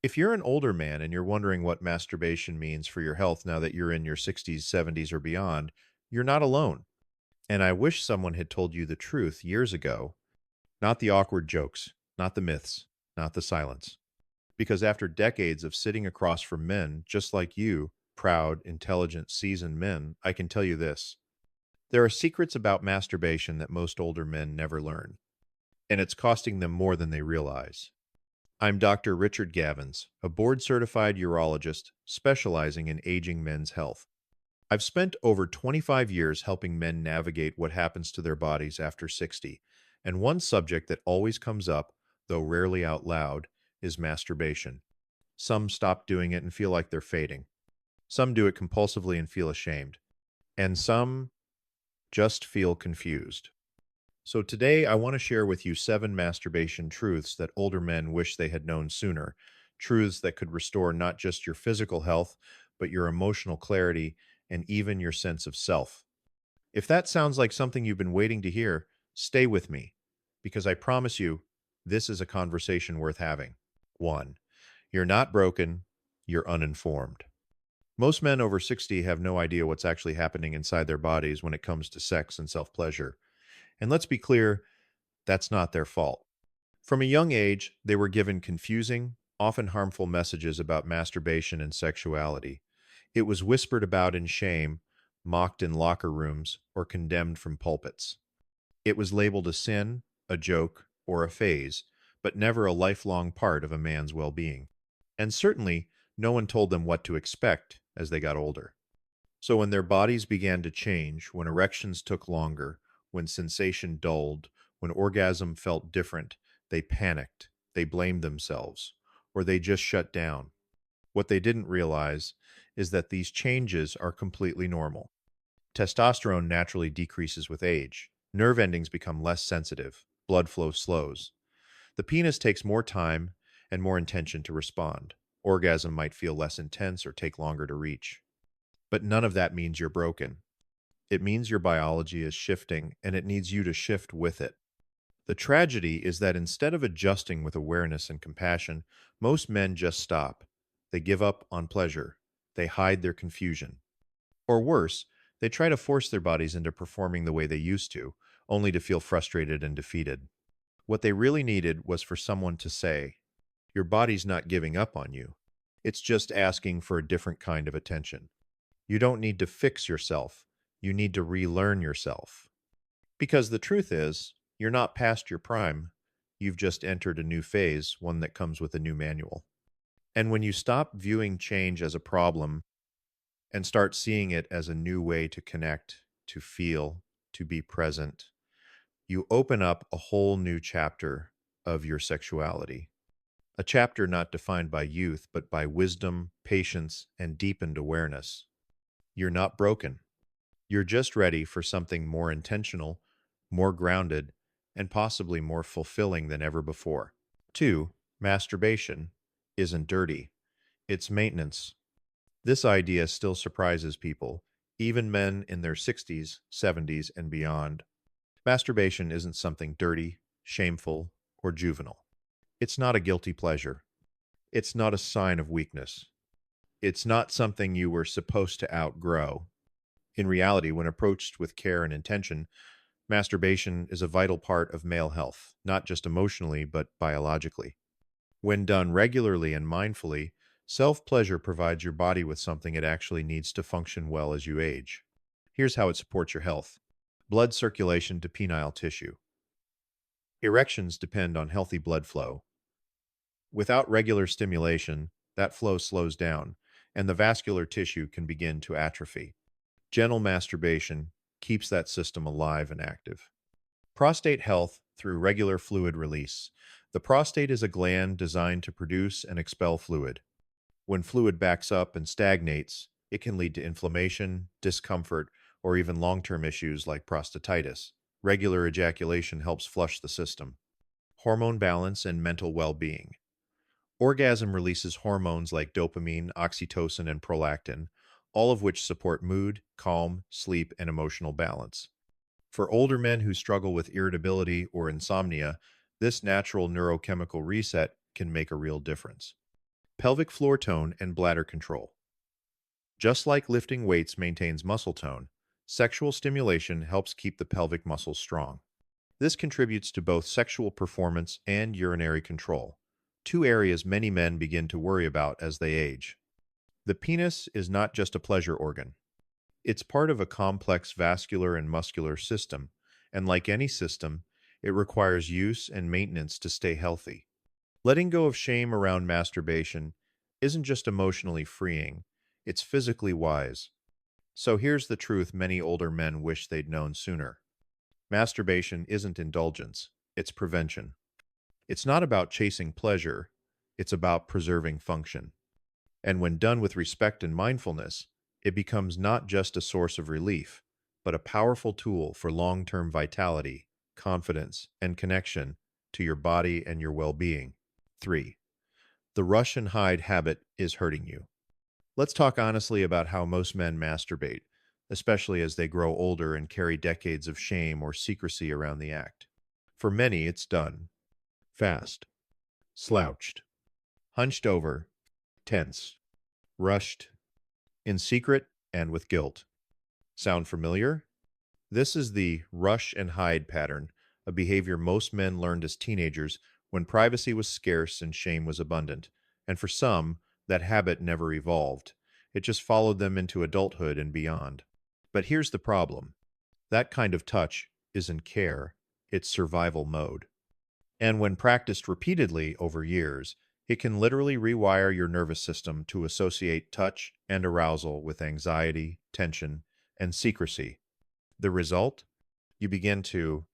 If you're an older man and you're wondering what masturbation means for your health now that you're in your 60s, 70s, or beyond, you're not alone. And I wish someone had told you the truth years ago, not the awkward jokes, not the myths, not the silence. Because after decades of sitting across from men just like you, proud, intelligent, seasoned men, I can tell you this. There are secrets about masturbation that most older men never learn, and it's costing them more than they realize. I'm Dr. Richard Gavins, a board-certified urologist specializing in aging men's health. I've spent over 25 years helping men navigate what happens to their bodies after 60, and one subject that always comes up, though rarely out loud, is masturbation. Some stop doing it and feel like they're fading. Some do it compulsively and feel ashamed. And some just feel confused. So today I want to share with you 7 masturbation truths that older men wish they had known sooner. Truths that could restore not just your physical health, but your emotional clarity and even your sense of self. If that sounds like something you've been waiting to hear, stay with me, because I promise you, this is a conversation worth having. 1. You're not broken, you're uninformed. Most men over 60 have no idea what's actually happening inside their bodies when it comes to sex and self-pleasure. And let's be clear, that's not their fault. From a young age, they were given confusing, often harmful messages about masturbation and sexuality. It was whispered about in shame, mocked in locker rooms, or condemned from pulpits. It was labeled a sin, a joke, or a phase, but never a lifelong part of a man's well-being. And certainly, no one told them what to expect as they got older. So when their bodies began to change, when erections took longer, when sensation dulled, when orgasm felt different, they panicked, they blamed themselves, or they just shut down. What they didn't realize is that these changes are completely normal. Testosterone naturally decreases with age. Nerve endings become less sensitive. Blood flow slows. The penis takes more time and more intention to respond. Orgasm might feel less intense or take longer to reach. But none of that means you're broken. It means your biology is shifting, and it needs you to shift with it. The tragedy is that instead of adjusting with awareness and compassion, most men just stop. They give up on pleasure. They hide their confusion. Or worse, they try to force their bodies into performing the way they used to, only to feel frustrated and defeated. What they really needed was for someone to say, "Your body's not giving up on you. It's just asking for a different kind of attention. You don't need to fix yourself. You need to relearn yourself." Because the truth is, you're not past your prime. You've just entered a new phase, one that comes with a new manual. And when you stop viewing change as a problem and start seeing it as a new way to connect, to feel, to be present, you open up a whole new chapter of your sexuality. A chapter not defined by youth, but by wisdom, patience, and deepened awareness. You're not broken. You're just ready for something more intentional, more grounded, and possibly more fulfilling than ever before. 2. Masturbation isn't dirty. It's maintenance. This idea still surprises people, even men in their 60s, 70s, and beyond. Masturbation isn't something dirty, shameful, or juvenile. It's not a guilty pleasure. It's not a sign of weakness. It's not something you were supposed to outgrow. In reality, when approached with care and intention, masturbation is a vital part of male health, not just emotionally, but biologically. When done regularly and mindfully, self-pleasure provides your body with something it actually needs to function well as you age. Here's how it supports your health. Blood circulation to penile tissue. Erections depend on healthy blood flow. Without regular stimulation, that flow slows down, and the vascular tissue can begin to atrophy. Gentle masturbation keeps that system alive and active. Prostate health through regular fluid release. The prostate is a gland designed to produce and expel fluid. When fluid backs up and stagnates, it can lead to inflammation, discomfort, or even long-term issues like prostatitis. Regular ejaculation helps flush the system. Hormone balance and mental well-being. Orgasm releases hormones like dopamine, oxytocin, and prolactin, all of which support mood, calm, sleep, and emotional balance. For older men who struggle with irritability or insomnia, this natural neurochemical reset can make a real difference. pelvic floor tone, and bladder control. Just like lifting weights maintains muscle tone, sexual stimulation helps keep the pelvic muscles strong. This contributes to both sexual performance and urinary control, two areas many men begin to worry about as they age. The penis is not just a pleasure organ. It's part of a complex vascular and muscular system, and like any system, it requires use and maintenance to stay healthy. Letting go of shame around masturbation isn't just emotionally freeing, it's physically wise. So here's the truth many older men wish they'd known sooner. Masturbation isn't indulgence, it's prevention. It's not about chasing pleasure, it's about preserving function. And when done with respect and mindfulness, it becomes not just a source of relief, but a powerful tool for long-term vitality, confidence, and connection to your body and your well-being. 3. The rush and hide habit is hurting you. Let's talk honestly about how most men masturbate, especially as they grow older and carry decades of shame or secrecy around the act. For many, it's done. Fast. Slouched. Hunched over. Tense. Rushed. In secret and with guilt. Sound familiar? This is the rush and hide pattern, a behavior most men learned as teenagers when privacy was scarce and shame was abundant. And for some, that habit never evolved. It just followed them into adulthood and beyond. But here's the problem. That kind of touch isn't care, it's survival mode. And when practiced repeatedly over years, it can literally rewire your nervous system to associate touch and arousal with anxiety, tension, and secrecy. The result? You begin to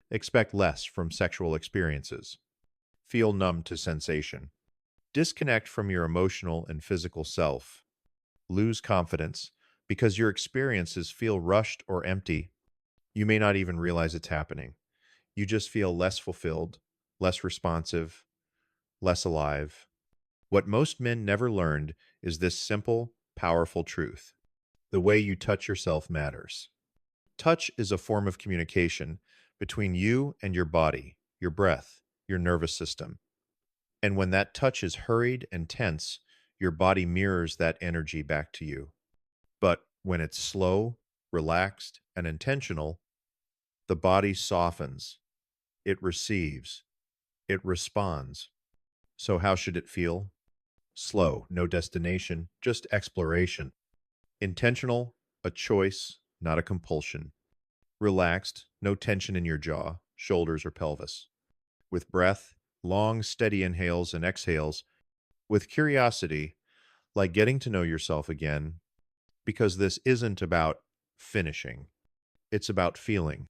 expect less from sexual experiences, feel numb to sensation, disconnect from your emotional and physical self, lose confidence because your experiences feel rushed or empty. You may not even realize it's happening. You just feel less fulfilled, less responsive, less alive. What most men never learned is this simple, powerful truth. The way you touch yourself matters. Touch is a form of communication between you and your body, your breath, your nervous system. And when that touch is hurried and tense, your body mirrors that energy back to you. But when it's slow, relaxed, and intentional, the body softens. It receives. It responds. So how should it feel? Slow, no destination, just exploration. Intentional, a choice, not a compulsion. Relaxed, no tension in your jaw, shoulders, or pelvis. With breath, long, steady inhales and exhales. With curiosity, like getting to know yourself again, because this isn't about finishing. It's about feeling.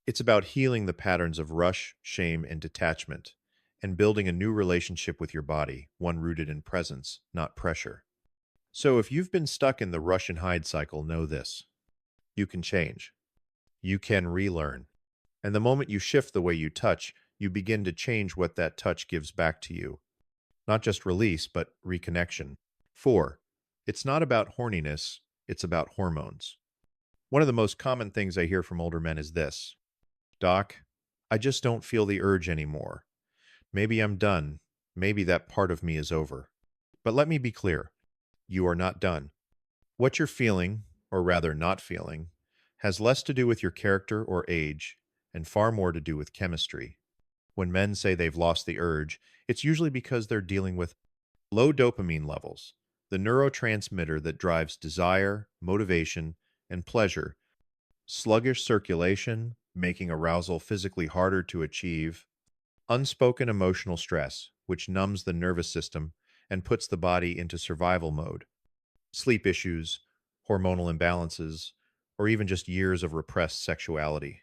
It's about healing the patterns of rush, shame, and detachment, and building a new relationship with your body, one rooted in presence, not pressure. So if you've been stuck in the rush and hide cycle, know this. You can change. You can relearn. And the moment you shift the way you touch, you begin to change what that touch gives back to you. Not just release, but reconnection. 4. It's not about horniness, it's about hormones. One of the most common things I hear from older men is this. Doc, I just don't feel the urge anymore. Maybe I'm done. Maybe that part of me is over. But let me be clear. You are not done. What you're feeling, or rather not feeling, has less to do with your character or age, and far more to do with chemistry. When men say they've lost the urge, it's usually because they're dealing with low dopamine levels, the neurotransmitter that drives desire, motivation, and pleasure, sluggish circulation, making arousal physically harder to achieve, unspoken emotional stress, which numbs the nervous system and puts the body into survival mode, sleep issues, hormonal imbalances, or even just years of repressed sexuality.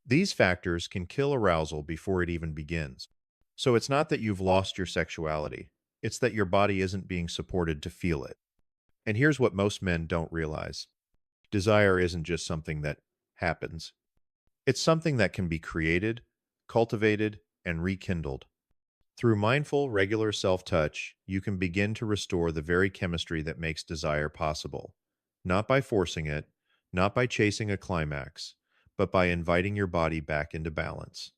These factors can kill arousal before it even begins. So it's not that you've lost your sexuality, it's that your body isn't being supported to feel it. And here's what most men don't realize. Desire isn't just something that happens. It's something that can be created, cultivated, and rekindled. Through mindful, regular self-touch, you can begin to restore the very chemistry that makes desire possible. Not by forcing it, not by chasing a climax, but by inviting your body back into balance.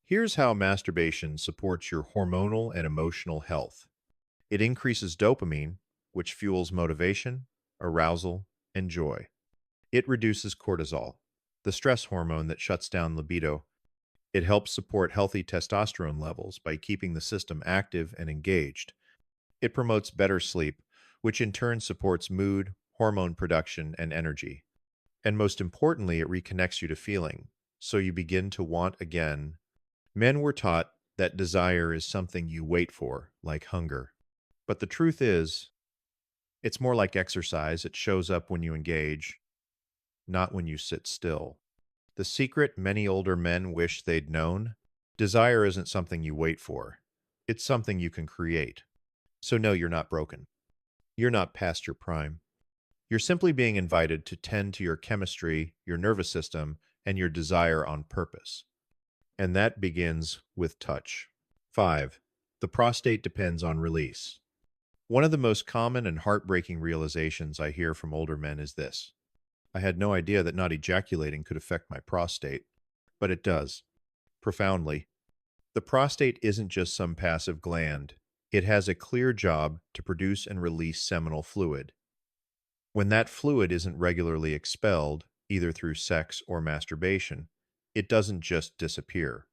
Here's how masturbation supports your hormonal and emotional health. It increases dopamine, which fuels motivation, arousal, and joy. It reduces cortisol, the stress hormone that shuts down libido. It helps support healthy testosterone levels by keeping the system active and engaged. It promotes better sleep, which in turn supports mood, hormone production, and energy. And most importantly, it reconnects you to feeling, so you begin to want again. Men were taught that desire is something you wait for, like hunger. But the truth is, it's more like exercise. It shows up when you engage, not when you sit still. The secret many older men wish they'd known: desire isn't something you wait for, it's something you can create. So, no, you're not broken. You're not past your prime. You're simply being invited to tend to your chemistry, your nervous system, and your desire on purpose. And that begins with touch. 5. The prostate depends on release. One of the most common and heartbreaking realizations I hear from older men is this: I had no idea that not ejaculating could affect my prostate, but it does, profoundly. The prostate isn't just some passive gland. It has a clear job to produce and release seminal fluid. When that fluid isn't regularly expelled, either through sex or masturbation, it doesn't just disappear.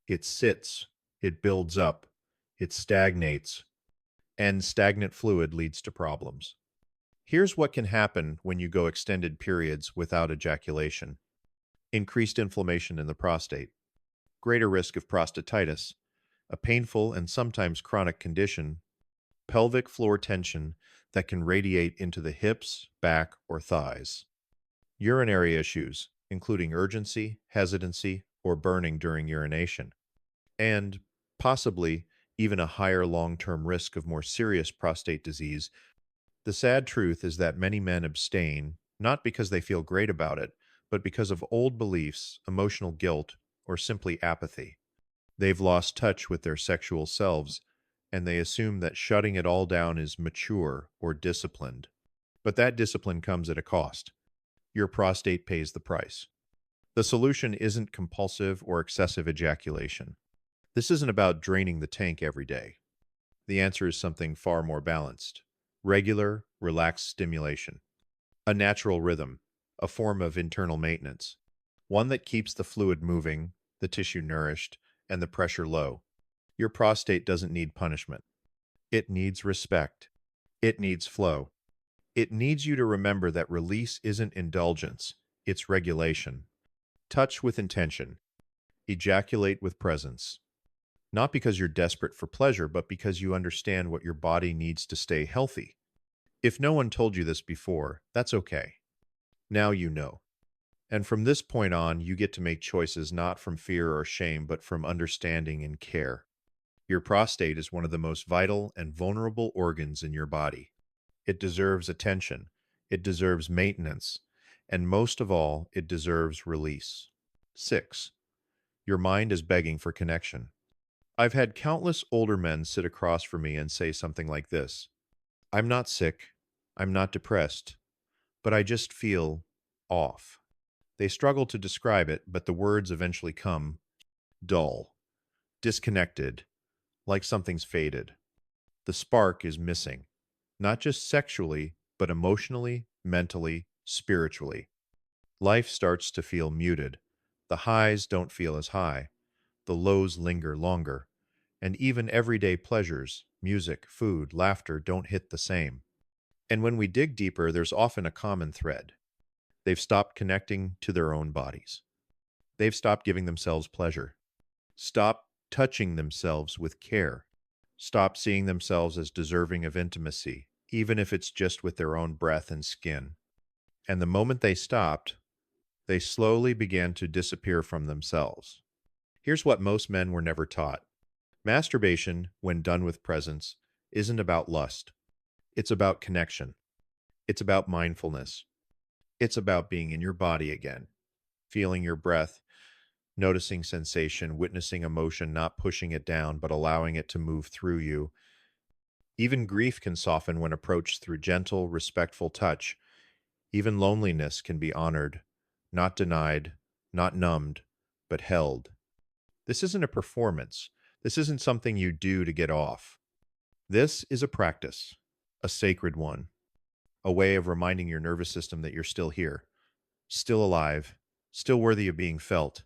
It sits, it builds up, it stagnates, and stagnant fluid leads to problems. Here's what can happen when you go extended periods without ejaculation: increased inflammation in the prostate, greater risk of prostatitis, a painful and sometimes chronic condition, pelvic floor tension that can radiate into the hips, back, or thighs, urinary issues, including urgency, hesitancy, or burning during urination, and possibly even a higher long-term risk of more serious prostate disease. The sad truth is that many men abstain, not because they feel great about it, but because of old beliefs, emotional guilt, or simply apathy. They've lost touch with their sexual selves, and they assume that shutting it all down is mature or disciplined. But that discipline comes at a cost. Your prostate pays the price. The solution isn't compulsive or excessive ejaculation. This isn't about draining the tank every day. The answer is something far more balanced: regular, relaxed stimulation, a natural rhythm, a form of internal maintenance, one that keeps the fluid moving, the tissue nourished, and the pressure low. Your prostate doesn't need punishment. It needs respect. It needs flow. It needs you to remember that release isn't indulgence, it's regulation. Touch with intention. Ejaculate with presence. Not because you're desperate for pleasure, but because you understand what your body needs to stay healthy. If no one told you this before, that's okay. Now you know. And from this point on, you get to make choices not from fear or shame, but from understanding and care. Your prostate is one of the most vital and vulnerable organs in your body. It deserves attention. It deserves maintenance. And most of all, it deserves release. 6. Your mind is begging for connection. I've had countless older men sit across from me and say something like this: I'm not sick. I'm not depressed. But I just feel off. They struggle to describe it, but the words eventually come: dull, disconnected, like something's faded. The spark is missing, not just sexually, but emotionally, mentally, spiritually. Life starts to feel muted. The highs don't feel as high. The lows linger longer. And even everyday pleasures, music, food, laughter, don't hit the same. And when we dig deeper, there's often a common thread. They've stopped connecting to their own bodies. They've stopped giving themselves pleasure. Stopped touching themselves with care. Stopped seeing themselves as deserving of intimacy, even if it's just with their own breath and skin. And the moment they stopped, they slowly began to disappear from themselves. Here's what most men were never taught. Masturbation, when done with presence, isn't about lust. It's about connection. It's about mindfulness. It's about being in your body again, feeling your breath, noticing sensation, witnessing emotion, not pushing it down, but allowing it to move through you. Even grief can soften when approached through gentle, respectful touch. Even loneliness can be honored, not denied, not numbed, but held. This isn't a performance. This isn't something you do to get off. This is a practice, a sacred one, a way of reminding your nervous system that you're still here, still alive, still worthy of being felt.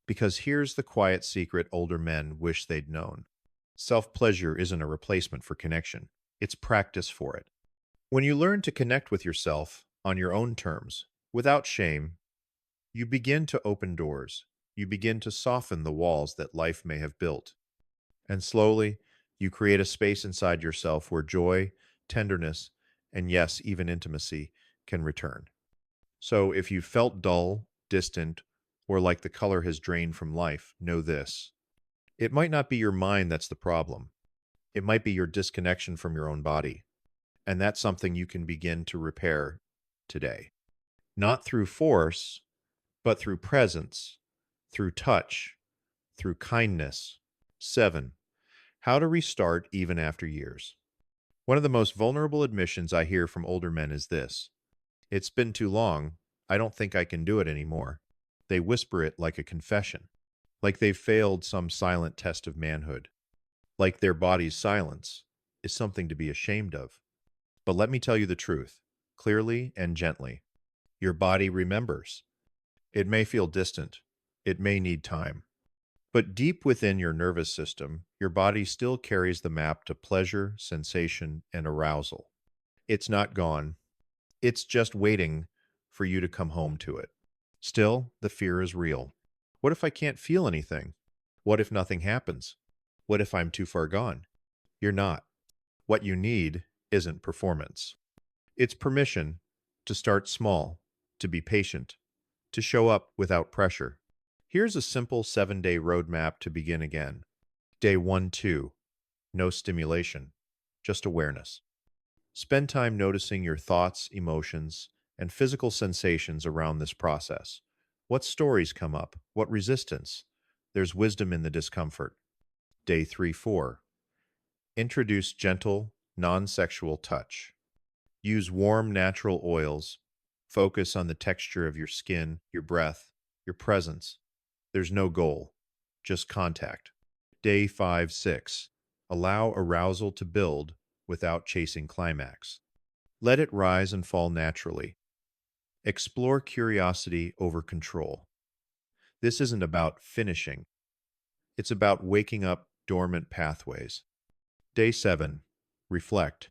Because here's the quiet secret older men wish they'd known. Self-pleasure isn't a replacement for connection. It's practice for it. When you learn to connect with yourself on your own terms, without shame, you begin to open doors. You begin to soften the walls that life may have built. And slowly, you create a space inside yourself where joy, tenderness, and yes, even intimacy can return. So if you felt dull, distant, or like the color has drained from life, know this. It might not be your mind that's the problem. It might be your disconnection from your own body. And that's something you can begin to repair today. Not through force, but through presence, through touch, through kindness. 7. How to restart even after years. One of the most vulnerable admissions I hear from older men is this: "It's been too long. I don't think I can do it anymore." They whisper it like a confession, like they've failed some silent test of manhood, like their body's silence is something to be ashamed of. But let me tell you the truth, clearly and gently. Your body remembers. It may feel distant. It may need time. But deep within your nervous system, your body still carries the map to pleasure, sensation, and arousal. It's not gone. It's just waiting for you to come home to it. Still, the fear is real. What if I can't feel anything? What if nothing happens? What if I'm too far gone? You're not. What you need isn't performance. It's permission to start small, to be patient, to show up without pressure. Here's a simple 7-day roadmap to begin again. Day 1, 2. No stimulation, just awareness. Spend time noticing your thoughts, emotions, and physical sensations around this process. What stories come up? What resistance? There's wisdom in the discomfort. Day 3, 4. Introduce gentle, non-sexual touch. Use warm, natural oils. Focus on the texture of your skin, your breath, your presence. There's no goal, just contact. Day 5, 6. Allow arousal to build without chasing climax. Let it rise and fall naturally. Explore curiosity over control. This isn't about finishing. It's about waking up dormant pathways. Day 7. Reflect.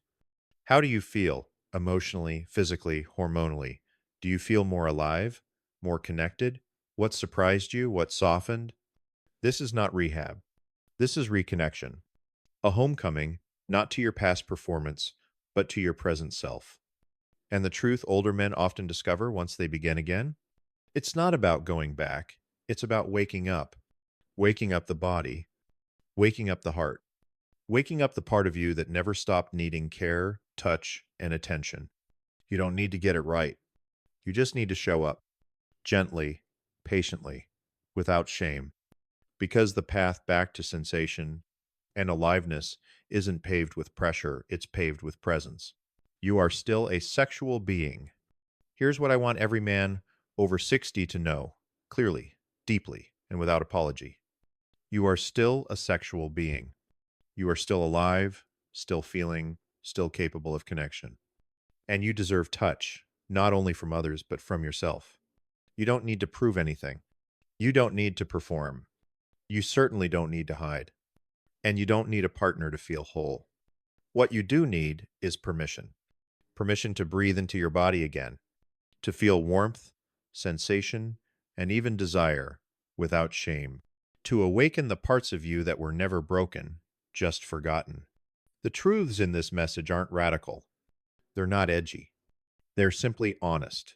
How do you feel emotionally, physically, hormonally? Do you feel more alive, more connected? What surprised you? What softened? This is not rehab. This is reconnection. A homecoming, not to your past performance, but to your present self. And the truth older men often discover once they begin again? It's not about going back. It's about waking up the body, waking up the heart, waking up the part of you that never stopped needing care, touch, and attention. You don't need to get it right. You just need to show up gently, patiently, without shame, because the path back to sensation and aliveness isn't paved with pressure, it's paved with presence. You are still a sexual being. Here's what I want every man over 60 to know, clearly, deeply, and without apology. You are still a sexual being. You are still alive, still feeling, still capable of connection. And you deserve touch, not only from others, but from yourself. You don't need to prove anything. You don't need to perform. You certainly don't need to hide. And you don't need a partner to feel whole. What you do need is permission. Permission to breathe into your body again, to feel warmth, sensation, and even desire without shame, to awaken the parts of you that were never broken, just forgotten. The truths in this message aren't radical. They're not edgy. They're simply honest.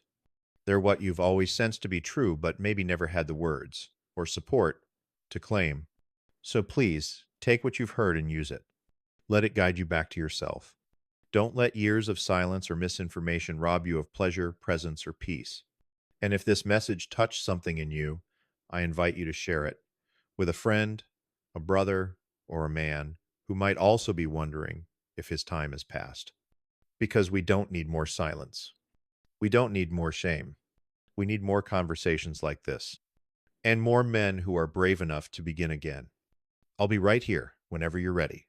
They're what you've always sensed to be true, but maybe never had the words or support to claim. So please, take what you've heard and use it. Let it guide you back to yourself. Don't let years of silence or misinformation rob you of pleasure, presence, or peace. And if this message touched something in you, I invite you to share it with a friend, a brother, or a man who might also be wondering if his time has passed. Because we don't need more silence. We don't need more shame. We need more conversations like this. And more men who are brave enough to begin again. I'll be right here whenever you're ready.